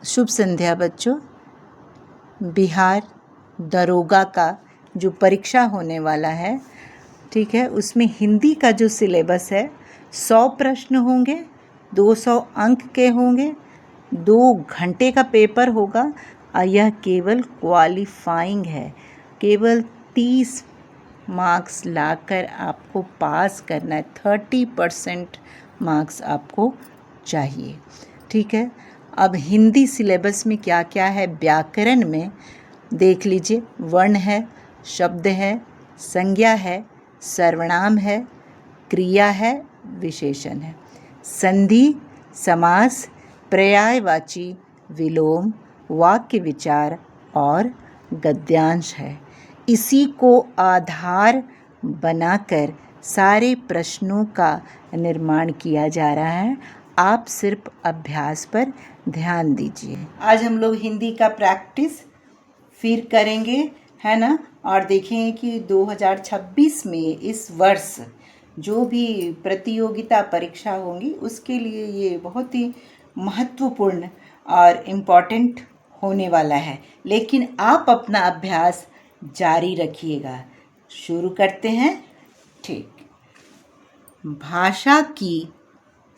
शुभ संध्या बच्चों। बिहार दरोगा का जो परीक्षा होने वाला है, ठीक है, उसमें हिंदी का जो सिलेबस है 100 प्रश्न होंगे, 200 अंक के होंगे, 2 घंटे का पेपर होगा और यह केवल क्वालिफाइंग है। केवल 30 मार्क्स लाकर आपको पास करना है। 30% मार्क्स आपको चाहिए, ठीक है। अब हिंदी सिलेबस में क्या क्या है, व्याकरण में देख लीजिए, वर्ण है, शब्द है, संज्ञा है, सर्वनाम है, क्रिया है, विशेषण है, संधि, समास, पर्यायवाची, विलोम, वाक्य विचार और गद्यांश है। इसी को आधार बनाकर सारे प्रश्नों का निर्माण किया जा रहा है। आप सिर्फ अभ्यास पर ध्यान दीजिए। आज हम लोग हिंदी का प्रैक्टिस फिर करेंगे, है ना, और देखेंगे कि 2026 में इस वर्ष जो भी प्रतियोगिता परीक्षा होंगी उसके लिए ये बहुत ही महत्वपूर्ण और इम्पॉर्टेंट होने वाला है। लेकिन आप अपना अभ्यास जारी रखिएगा। शुरू करते हैं। ठीक। भाषा की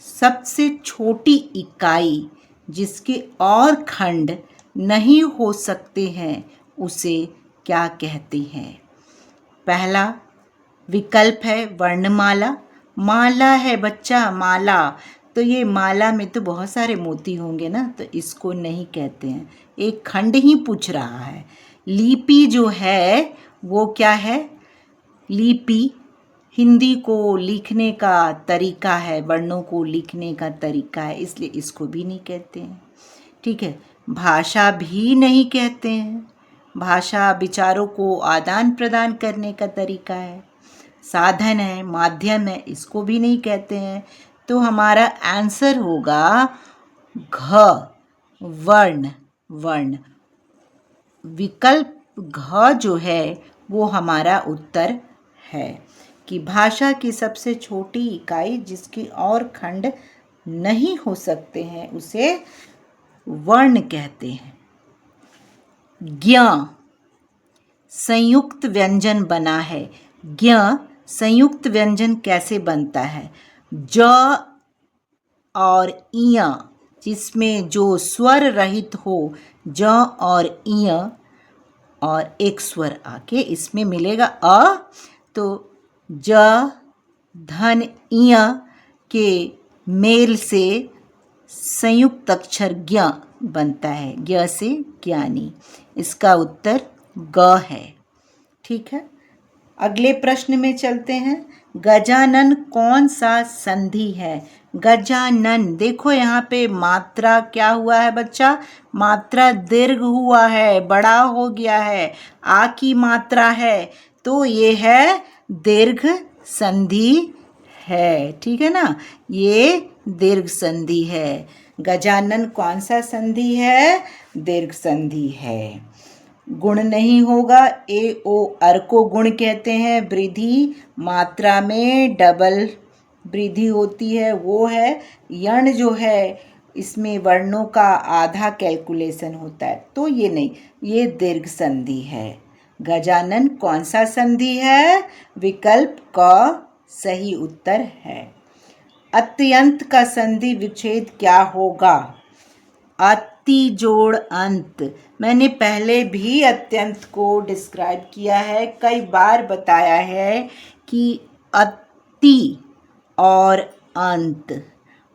सबसे छोटी इकाई जिसके और खंड नहीं हो सकते हैं उसे क्या कहते हैं? पहला विकल्प है वर्णमाला। माला है बच्चा, माला। तो ये माला में तो बहुत सारे मोती होंगे ना, तो इसको नहीं कहते हैं, एक खंड ही पूछ रहा है। लिपि जो है वो क्या है? लिपि हिंदी को लिखने का तरीका है, वर्णों को लिखने का तरीका है, इसलिए इसको भी नहीं कहते हैं, ठीक है। भाषा भी नहीं कहते हैं। भाषा विचारों को आदान प्रदान करने का तरीका है, साधन है, माध्यम है, इसको भी नहीं कहते हैं। तो हमारा आंसर होगा घ, वर्ण। वर्ण विकल्प घ जो है वो हमारा उत्तर है कि भाषा की सबसे छोटी इकाई जिसकी और खंड नहीं हो सकते हैं उसे वर्ण कहते हैं। ज्ञ संयुक्त व्यंजन बना है। ज्ञ संयुक्त व्यंजन कैसे बनता है? ज और इय जिसमें जो स्वर रहित हो, ज और इय, और एक स्वर आके इसमें मिलेगा अ, तो ज धन इय के मेल से संयुक्त अक्षर ज्ञ बनता है। ज्ञ से ज्ञानी। इसका उत्तर ग है, ठीक है। अगले प्रश्न में चलते हैं। गजानन कौन सा संधि है? गजानन, देखो यहाँ पे मात्रा क्या हुआ है बच्चा? मात्रा दीर्घ हुआ है, बड़ा हो गया है, आ की मात्रा है, तो ये है दीर्घ संधि है, ठीक है ना, ये दीर्घ संधि है। गजानन कौन सा संधि है? दीर्घ संधि है। गुण नहीं होगा। ए ओ अर को गुण कहते हैं। वृद्धि मात्रा में डबल वृद्धि होती है, वो है। यण जो है इसमें वर्णों का आधा कैलकुलेशन होता है, तो ये नहीं, ये दीर्घ संधि है। गजानन कौन सा संधि है? विकल्प क सही उत्तर है। अत्यंत का संधि विच्छेद क्या होगा? अति जोड़ अंत। मैंने पहले भी अत्यंत को डिस्क्राइब किया है, कई बार बताया है कि अति और अंत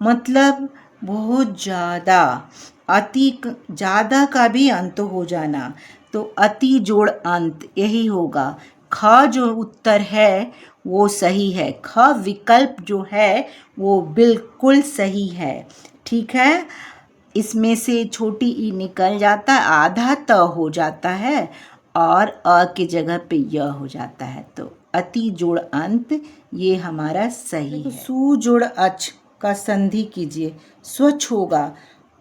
मतलब बहुत ज़्यादा, अति ज़्यादा का भी अंत हो जाना, तो अति जोड़ अंत यही होगा। ख जो उत्तर है वो सही है। ख विकल्प जो है वो बिल्कुल सही है, ठीक है। इसमें से छोटी ई निकल जाता, आधा त हो जाता है और अ की जगह पे य हो जाता है, तो अति जोड़ अंत ये हमारा सही है। सु जोड़ अच का संधि कीजिए, स्वच्छ होगा।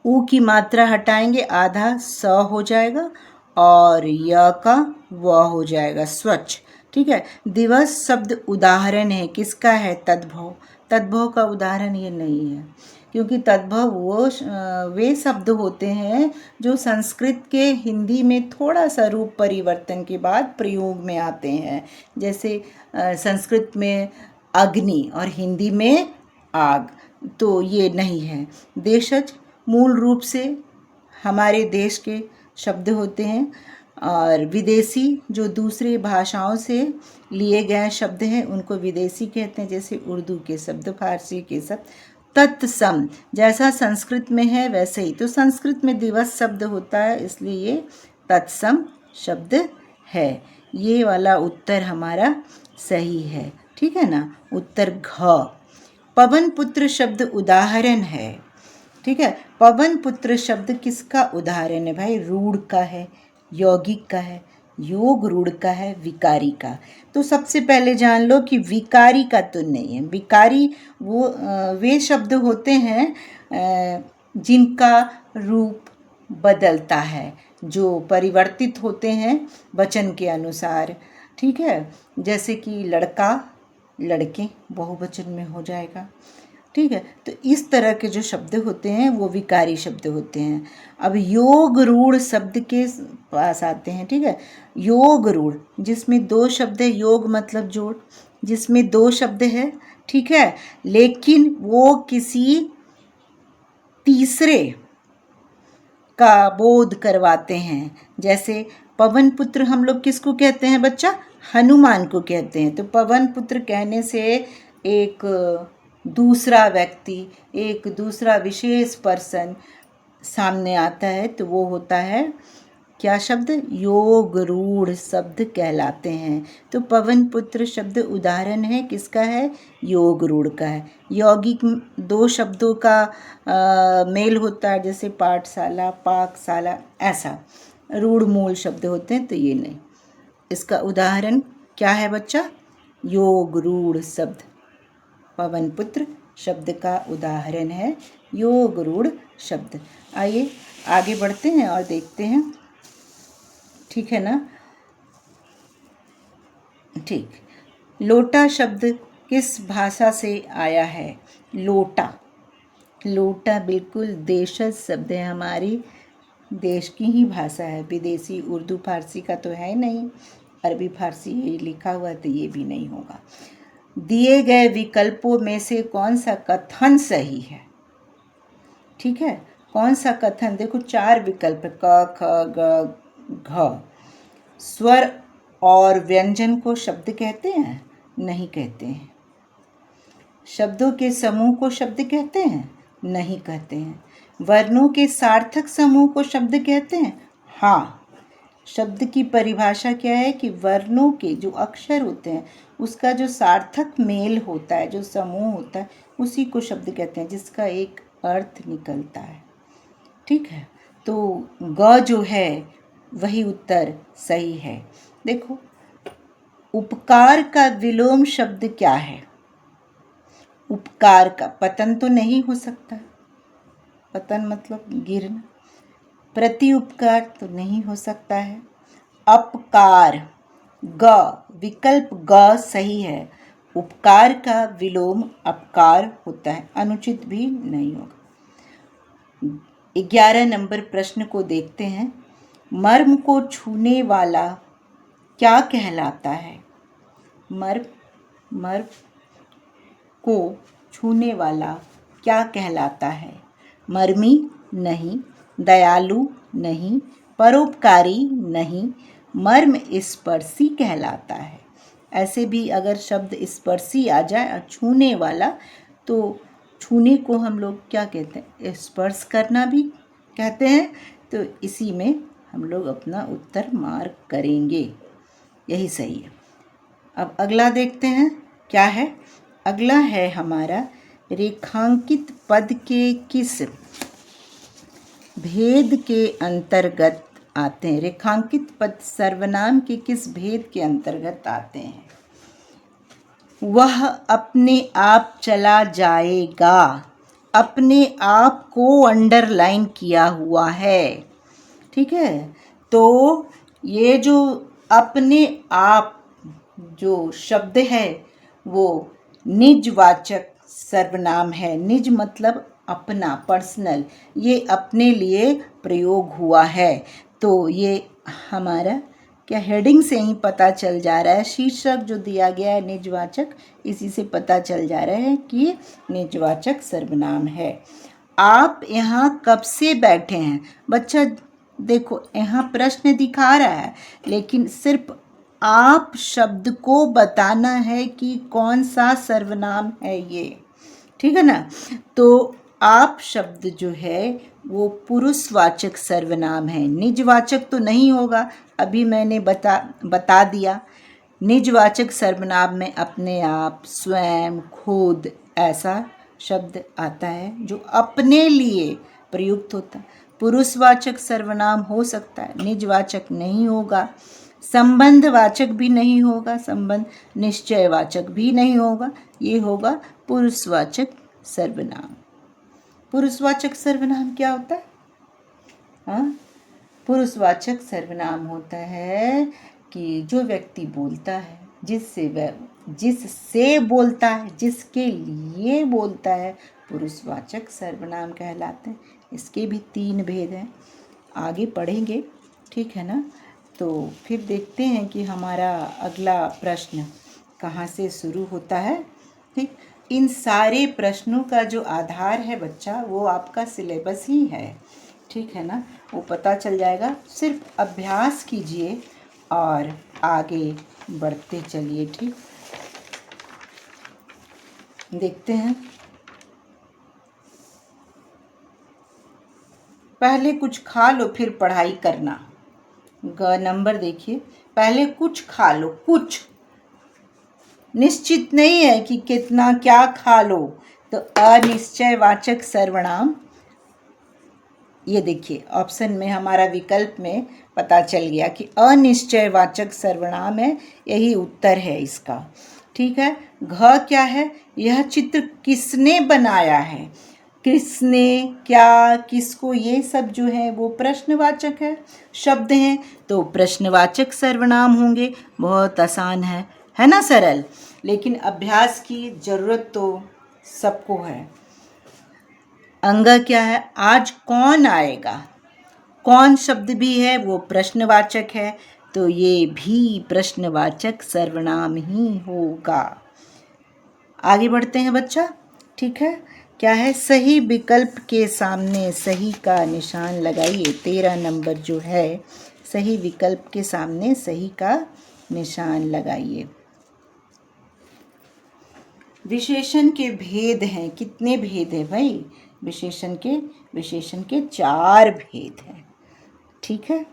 उ की मात्रा हटाएंगे, आधा स हो जाएगा और य का व हो जाएगा, स्वच्छ, ठीक है। दिवस शब्द उदाहरण है, किसका है? तद्भव। तद्भव का उदाहरण ये नहीं है, क्योंकि तद्भव वे शब्द होते हैं जो संस्कृत के हिंदी में थोड़ा सा रूप परिवर्तन के बाद प्रयोग में आते हैं। जैसे संस्कृत में अग्नि और हिंदी में आग, तो ये नहीं है। देशज मूल रूप से हमारे देश के शब्द होते हैं, और विदेशी जो दूसरी भाषाओं से लिए गए शब्द हैं उनको विदेशी कहते हैं, जैसे उर्दू के शब्द, फारसी के शब्द। तत्सम जैसा संस्कृत में है वैसे ही, तो संस्कृत में दिवस शब्द होता है, इसलिए ये तत्सम शब्द है। ये वाला उत्तर हमारा सही है, ठीक है ना। उत्तर घ। पवन पुत्र शब्द उदाहरण है, ठीक है। पवन पुत्र शब्द किसका उदाहरण है भाई? रूढ़ का है, यौगिक का है, योग रूढ़ का है, विकारी का। तो सबसे पहले जान लो कि विकारी का तो नहीं है। विकारी वे शब्द होते हैं जिनका रूप बदलता है, जो परिवर्तित होते हैं वचन के अनुसार, ठीक है। जैसे कि लड़का, लड़के बहुवचन में हो जाएगा, ठीक है। तो इस तरह के जो शब्द होते हैं वो विकारी शब्द होते हैं। अब योग रूढ़ शब्द के पास आते हैं, ठीक है। योग रूढ़ जिसमें दो शब्द है, योग मतलब जोड़, जिसमें दो शब्द है, ठीक है, लेकिन वो किसी तीसरे का बोध करवाते हैं। जैसे पवन पुत्र हम लोग किसको कहते हैं बच्चा? हनुमान को कहते हैं। तो पवन पुत्र कहने से एक दूसरा व्यक्ति, एक दूसरा विशेष पर्सन सामने आता है, तो वो होता है क्या शब्द? योग रूढ़ शब्द कहलाते हैं। तो पवन पुत्र शब्द उदाहरण है किसका है? योग रूढ़ का है। यौगिक दो शब्दों का मेल होता है, जैसे पाठशाला, पाकशाला, ऐसा रूढ़ मूल शब्द होते हैं, तो ये नहीं। इसका उदाहरण क्या है बच्चा? योग रूढ़ शब्द पवन पुत्र शब्द का उदाहरण है योग रूढ़ शब्द। आइए आगे बढ़ते हैं और देखते हैं, ठीक है ना। ठीक। लोटा शब्द किस भाषा से आया है? लोटा, लोटा बिल्कुल देशज शब्द है, हमारी देश की ही भाषा है। विदेशी उर्दू फारसी का तो है नहीं, अरबी फारसी ये लिखा हुआ तो ये भी नहीं होगा। दिए गए विकल्पों में से कौन सा कथन सही है? ठीक है, कौन सा कथन? देखो 4 विकल्प, क, ख, ग, घ। स्वर और व्यंजन को शब्द कहते हैं? नहीं कहते हैं। शब्दों के समूह को शब्द कहते हैं? नहीं कहते हैं। वर्णों के सार्थक समूह को शब्द कहते हैं? हाँ। शब्द की परिभाषा क्या है कि वर्णों के जो अक्षर होते हैं उसका जो सार्थक मेल होता है, जो समूह होता है, उसी को शब्द कहते हैं, जिसका एक अर्थ निकलता है, ठीक है। तो ग जो है वही उत्तर सही है। देखो, उपकार का विलोम शब्द क्या है? उपकार का, पतन तो नहीं हो सकता, पतन मतलब गिरना। प्रति उपकार तो नहीं हो सकता है। अपकार, ग, विकल्प ग सही है। उपकार का विलोम अपकार होता है, अनुचित भी नहीं होगा। 11 नंबर प्रश्न को देखते हैं। मर्म को छूने वाला क्या कहलाता है? मर्म को छूने वाला क्या कहलाता है? मर्मी नहीं, दयालु नहीं, परोपकारी नहीं, मर्म स्पर्शी कहलाता है। ऐसे भी अगर शब्द स्पर्शी आ जाए और छूने वाला, तो छूने को हम लोग क्या कहते हैं? स्पर्श करना भी कहते हैं। तो इसी में हम लोग अपना उत्तर मार्क करेंगे, यही सही है। अब अगला देखते हैं क्या है। अगला है हमारा, रेखांकित पद के किस भेद के अंतर्गत आते हैं? रेखांकित पद सर्वनाम के किस भेद के अंतर्गत आते हैं? वह अपने आप चला जाएगा, अपने आप को अंडरलाइन किया हुआ है, ठीक है। तो ये जो अपने आप जो शब्द है वो निजवाचक सर्वनाम है। निज मतलब अपना, पर्सनल, ये अपने लिए प्रयोग हुआ है। तो ये हमारा क्या हेडिंग से ही पता चल जा रहा है, शीर्षक जो दिया गया है निजवाचक, इसी से पता चल जा रहा है कि निजवाचक सर्वनाम है। आप यहाँ कब से बैठे हैं? बच्चा देखो यहाँ प्रश्न दिखा रहा है, लेकिन सिर्फ आप शब्द को बताना है कि कौन सा सर्वनाम है ये, ठीक है ना। तो आप शब्द जो है वो पुरुषवाचक सर्वनाम है, निजवाचक तो नहीं होगा, अभी मैंने बता दिया। निजवाचक सर्वनाम में अपने आप, स्वयं, खुद ऐसा शब्द आता है जो अपने लिए प्रयुक्त होता है। पुरुषवाचक सर्वनाम हो सकता है, निजवाचक नहीं होगा। संबंधवाचक भी नहीं होगा, संबंध निश्चयवाचक भी नहीं होगा, ये होगा पुरुषवाचक सर्वनाम। पुरुषवाचक सर्वनाम क्या होता है? हाँ, पुरुषवाचक सर्वनाम होता है कि जो व्यक्ति बोलता है, जिससे बोलता है, जिसके लिए बोलता है, पुरुषवाचक सर्वनाम कहलाते हैं। इसके भी 3 भेद हैं, आगे पढ़ेंगे, ठीक है ना। तो फिर देखते हैं कि हमारा अगला प्रश्न कहाँ से शुरू होता है, ठीक। इन सारे प्रश्नों का जो आधार है बच्चा, वो आपका सिलेबस ही है, ठीक है ना, वो पता चल जाएगा। सिर्फ अभ्यास कीजिए और आगे बढ़ते चलिए, ठीक। देखते हैं, पहले कुछ खा लो फिर पढ़ाई करना। ग नंबर देखिए, पहले कुछ खा लो, कुछ निश्चित नहीं है कि कितना क्या खा लो, तो अनिश्चयवाचक सर्वनाम, ये देखिए ऑप्शन में हमारा विकल्प में पता चल गया कि अनिश्चयवाचक सर्वनाम है, यही उत्तर है इसका, ठीक है। घ क्या है? यह चित्र किसने बनाया है? किसने, क्या, किसको, ये सब जो है वो प्रश्नवाचक है, शब्द हैं, तो प्रश्नवाचक सर्वनाम होंगे। बहुत आसान है ना, सरल। लेकिन अभ्यास की ज़रूरत तो सबको है। अंग क्या है? आज कौन आएगा? कौन शब्द भी है वो प्रश्नवाचक है, तो ये भी प्रश्नवाचक सर्वनाम ही होगा। आगे बढ़ते हैं बच्चा, ठीक है। क्या है? सही विकल्प के सामने सही का निशान लगाइए। 13 नंबर जो है, सही विकल्प के सामने सही का निशान लगाइए। विशेषण के भेद हैं, कितने भेद हैं भाई? विशेषण के 4 भेद हैं, ठीक है।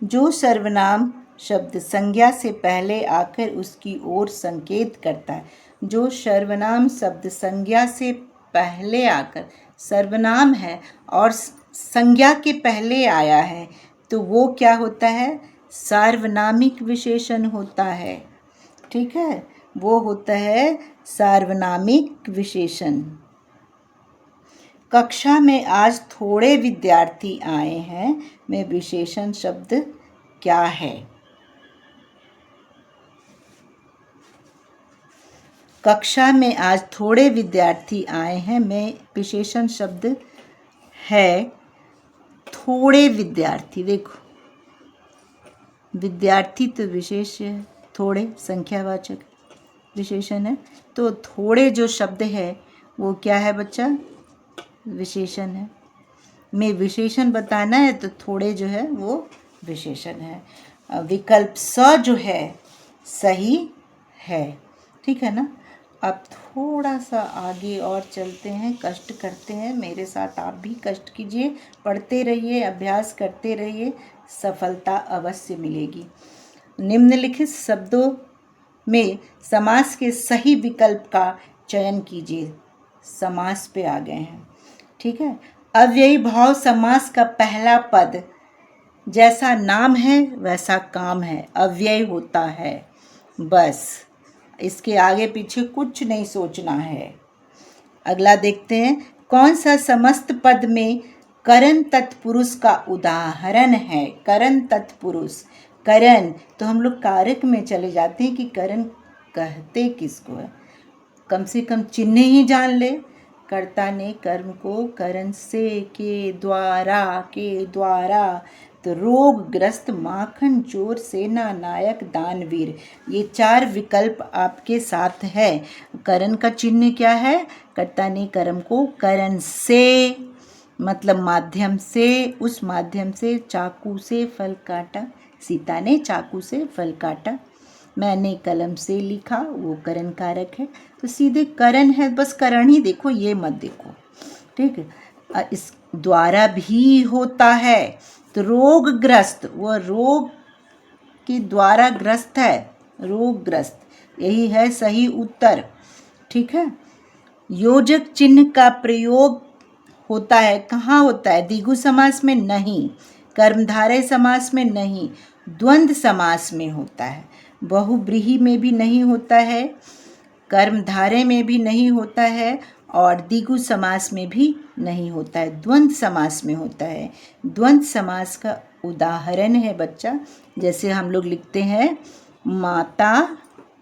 जो सर्वनाम शब्द संज्ञा से पहले आकर उसकी ओर संकेत करता है, जो सर्वनाम शब्द संज्ञा से पहले आकर, सर्वनाम है और संज्ञा के पहले आया है, तो वो क्या होता है? सार्वनामिक विशेषण होता है, ठीक है, वो होता है सार्वनामिक विशेषण। कक्षा में आज थोड़े विद्यार्थी आए हैं में विशेषण शब्द क्या है? कक्षा में आज थोड़े विद्यार्थी आए हैं में विशेषण शब्द है थोड़े विद्यार्थी। देखो, विद्यार्थी तो विशेष है, थोड़े संख्यावाचक विशेषण है, तो थोड़े जो शब्द है वो क्या है बच्चा? विशेषण है। में विशेषण बताना है तो थोड़े जो है वो विशेषण है। विकल्प स जो है सही है, ठीक है ना। अब थोड़ा सा आगे और चलते हैं, कष्ट करते हैं, मेरे साथ आप भी कष्ट कीजिए, पढ़ते रहिए, अभ्यास करते रहिए, सफलता अवश्य मिलेगी। निम्नलिखित शब्दों में समास के सही विकल्प का चयन कीजिए। समास पे आ गए हैं, ठीक है। अव्ययी भाव समास का पहला पद जैसा नाम है वैसा काम है, अव्यय होता है, बस इसके आगे पीछे कुछ नहीं सोचना है। अगला देखते हैं, कौन सा समस्त पद में करण तत्पुरुष का उदाहरण है? करण तत्पुरुष, करण तो हम लोग कारक में चले जाते हैं कि करण कहते किसको है, कम से कम चिन्ह ही जान ले। कर्ता ने कर्म को करण से के द्वारा तो रोगग्रस्त माखन चोर सेना नायक दानवीर, ये 4 विकल्प आपके साथ है। करण का चिन्ह क्या है? कर्ता ने कर्म को करण से मतलब माध्यम से, उस माध्यम से चाकू से फल काटा। सीता ने चाकू से फल काटा। मैंने कलम से लिखा, वो करण कारक है। तो सीधे करण है, बस करण ही देखो, ये मत देखो, ठीक है। इस द्वारा भी होता है तो रोगग्रस्त, वो रोग के द्वारा ग्रस्त है, रोगग्रस्त, यही है सही उत्तर, ठीक है। योजक चिन्ह का प्रयोग होता है, कहाँ होता है? द्विगु समास में नहीं, कर्मधारय समास में नहीं, द्वंद्व समास में होता है। बहुब्रीहि में भी नहीं होता है, कर्मधारय में भी नहीं होता है और द्विगु समास में भी नहीं होता है, द्वंद्व समास में होता है। द्वंद्व समास का उदाहरण है बच्चा, जैसे हम लोग लिखते हैं माता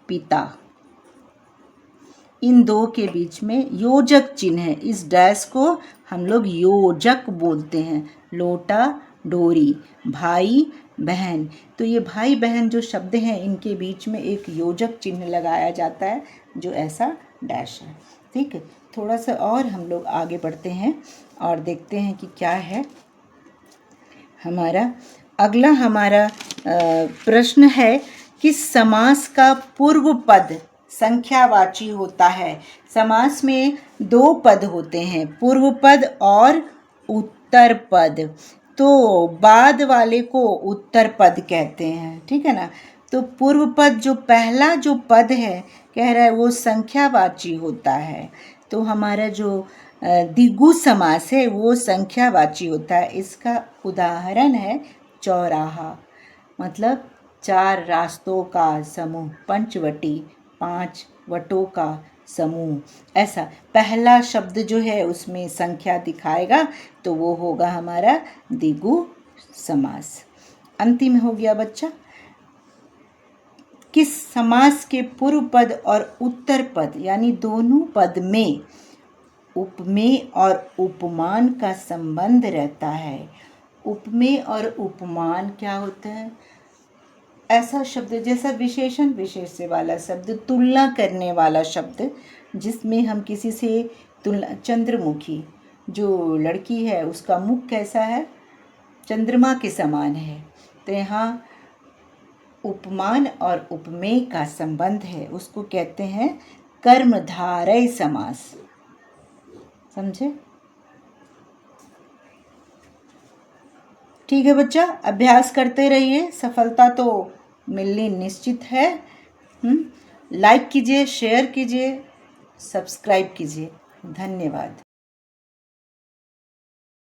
पिता, इन दो के बीच में योजक चिन्ह है, इस डैश को हम लोग योजक बोलते हैं। लोटा डोरी, भाई बहन, तो ये भाई बहन जो शब्द हैं इनके बीच में एक योजक चिन्ह लगाया जाता है जो ऐसा डैश है, ठीक है। थोड़ा सा और हम लोग आगे बढ़ते हैं और देखते हैं कि क्या है हमारा अगला। हमारा प्रश्न है कि समास का पूर्व पद संख्यावाची होता है। समास में 2 पद होते हैं, पूर्व पद और उत्तर पद, तो बाद वाले को उत्तर पद कहते हैं, ठीक है ना। तो पूर्व पद जो पहला जो पद है कह रहा है वो संख्यावाची होता है, तो हमारा जो द्विगु समास है वो संख्यावाची होता है। इसका उदाहरण है चौराहा, मतलब 4 रास्तों का समूह, पंचवटी, 5 वटों का समूह। ऐसा पहला शब्द जो है उसमें संख्या दिखाएगा तो वो होगा हमारा द्विगु समास। अंतिम हो गया बच्चा। किस समास के पूर्व पद और उत्तर पद यानी दोनों पद में उपमेय और उपमान का संबंध रहता है? उपमेय और उपमान क्या होता है? ऐसा शब्द जैसा विशेषण विशेष्य वाला शब्द, तुलना करने वाला शब्द, जिसमें हम किसी से तुलना, चंद्रमुखी जो लड़की है उसका मुख कैसा है? चंद्रमा के समान है। तो यहाँ उपमान और उपमेय का संबंध है, उसको कहते हैं कर्मधारय समास, समझे? ठीक है बच्चा, अभ्यास करते रहिए, सफलता तो मिलनी निश्चित है। लाइक कीजिए, शेयर कीजिए, सब्सक्राइब कीजिए। धन्यवाद।